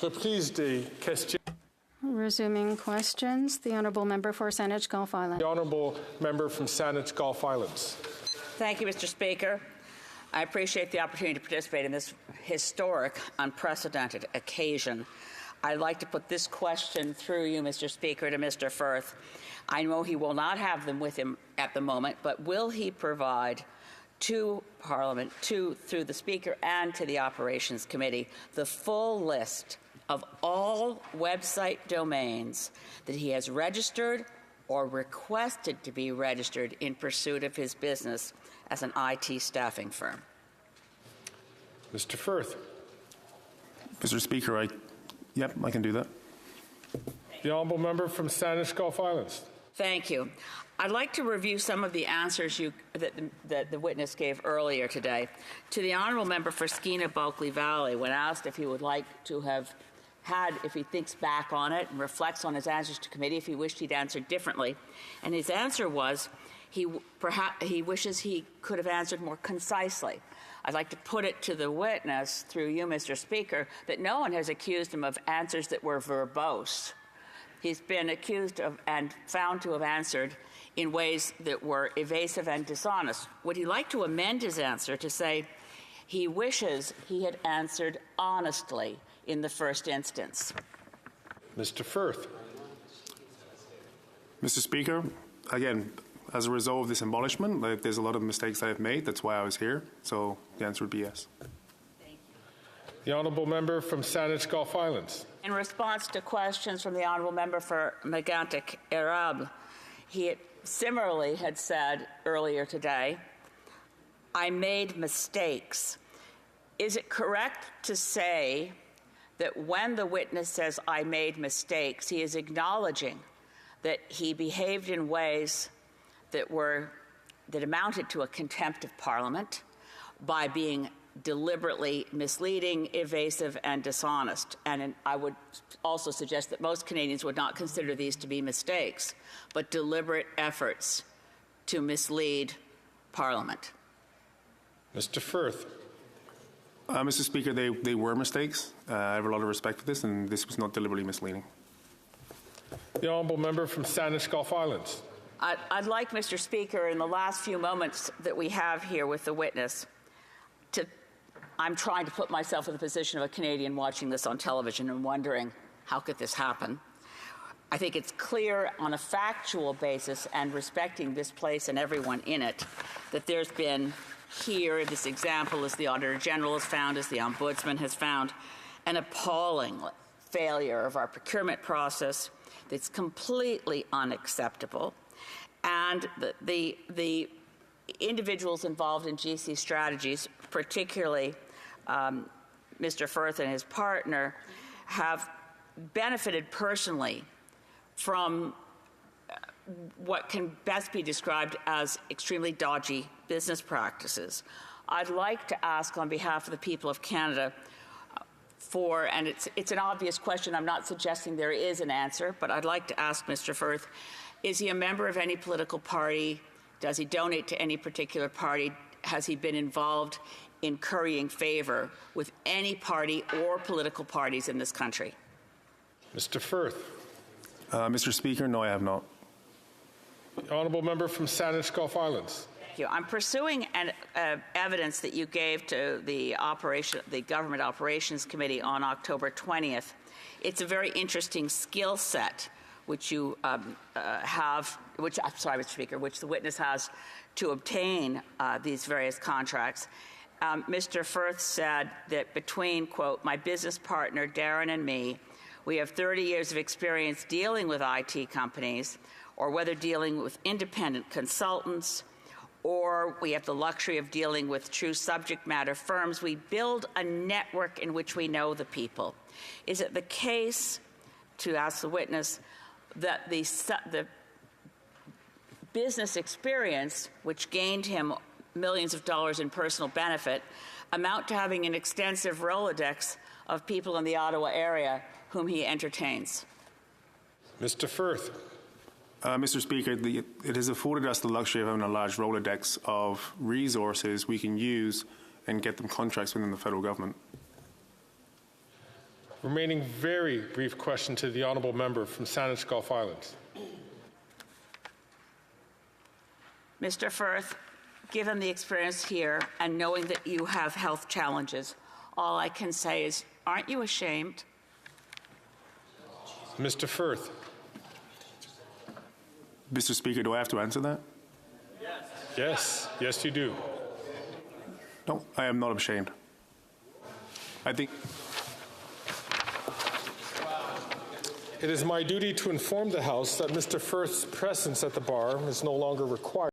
Reprise des questions. Resuming questions, the Honourable Member for Saanich Gulf Islands. The Honourable Member from Saanich Gulf Islands. Thank you, Mr. Speaker. I appreciate the opportunity to participate in this historic, unprecedented occasion. I'd like to put this question through you, Mr. Speaker, to Mr. Firth. I know he will not have them with him at the moment, but will he provide to Parliament, through the Speaker and to the Operations Committee, the full list of all website domains that he has registered or requested to be registered in pursuit of his business as an IT staffing firm? Mr. Firth. Mr. Speaker, I can do that. The Honourable Member from Saanich Gulf Islands. Thank you. I'd like to review some of the answers that the witness gave earlier today. To the Honourable Member for Skeena, Bulkley Valley, when asked if he would like to have had, if he thinks back on it and reflects on his answers to committee, if he wished he'd answered differently. And his answer was he wishes he could have answered more concisely. I'd like to put it to the witness, through you, Mr. Speaker, that no one has accused him of answers that were verbose. He's been accused of and found to have answered in ways that were evasive and dishonest. Would he like to amend his answer to say he wishes he had answered honestly in the first instance? Mr. Firth. Mr. Speaker, again, as a result of this abolishment, there's a lot of mistakes that I've made. That's why I was here. So the answer would be yes. Thank you. The Honourable Member from Saanich Gulf Islands. In response to questions from the Honourable Member for Mégantic Érable, he similarly had said earlier today, I made mistakes. Is it correct to say that when the witness says, I made mistakes, he is acknowledging that he behaved in ways that amounted to a contempt of Parliament by being deliberately misleading, evasive, and dishonest? And I would also suggest that most Canadians would not consider these to be mistakes, but deliberate efforts to mislead Parliament. Mr. Firth. Mr. Speaker, they were mistakes. I have a lot of respect for this, and this was not deliberately misleading. The Honourable Member from Saanich Gulf Islands. I'd like, Mr. Speaker, in the last few moments that we have here with the witness, I'm trying to put myself in the position of a Canadian watching this on television and wondering, how could this happen? I think it's clear on a factual basis and respecting this place and everyone in it that there's been here, this example, as the Auditor General has found, as the Ombudsman has found, an appalling failure of our procurement process that's completely unacceptable. And the individuals involved in GC strategies, particularly Mr. Firth and his partner, have benefited personally from what can best be described as extremely dodgy business practices. I'd like to ask on behalf of the people of Canada and it's an obvious question, I'm not suggesting there is an answer, but I'd like to ask Mr. Firth, is he a member of any political party? Does he donate to any particular party? Has he been involved in currying favor with any party or political parties in this country? Mr. Firth. Mr. Speaker, no, I have not. The Honourable Member from Saanich Gulf Islands. Thank you. I'm pursuing evidence that you gave to the Government Operations Committee on October 20th. It's a very interesting skill set which you have, which the witness has to obtain these various contracts. Mr. Firth said that between, quote, my business partner Darren and me, we have 30 years of experience dealing with IT companies, or whether dealing with independent consultants, or we have the luxury of dealing with true subject matter firms. We build a network in which we know the people. Is it the case, to ask the witness, that the business experience, which gained him millions of dollars in personal benefit, amount to having an extensive Rolodex of people in the Ottawa area whom he entertains? Mr. Firth. Mr. Speaker, it has afforded us the luxury of having a large Rolodex of resources we can use and get them contracts within the federal government. Remaining very brief question to the honourable member from Saanich Gulf Islands. Mr. Firth, given the experience here and knowing that you have health challenges, all I can say is, aren't you ashamed? Mr. Firth. Mr. Speaker, do I have to answer that? Yes, yes, you do. No, I am not ashamed. I think It is my duty to inform the House that Mr. Firth's presence at the bar is no longer required.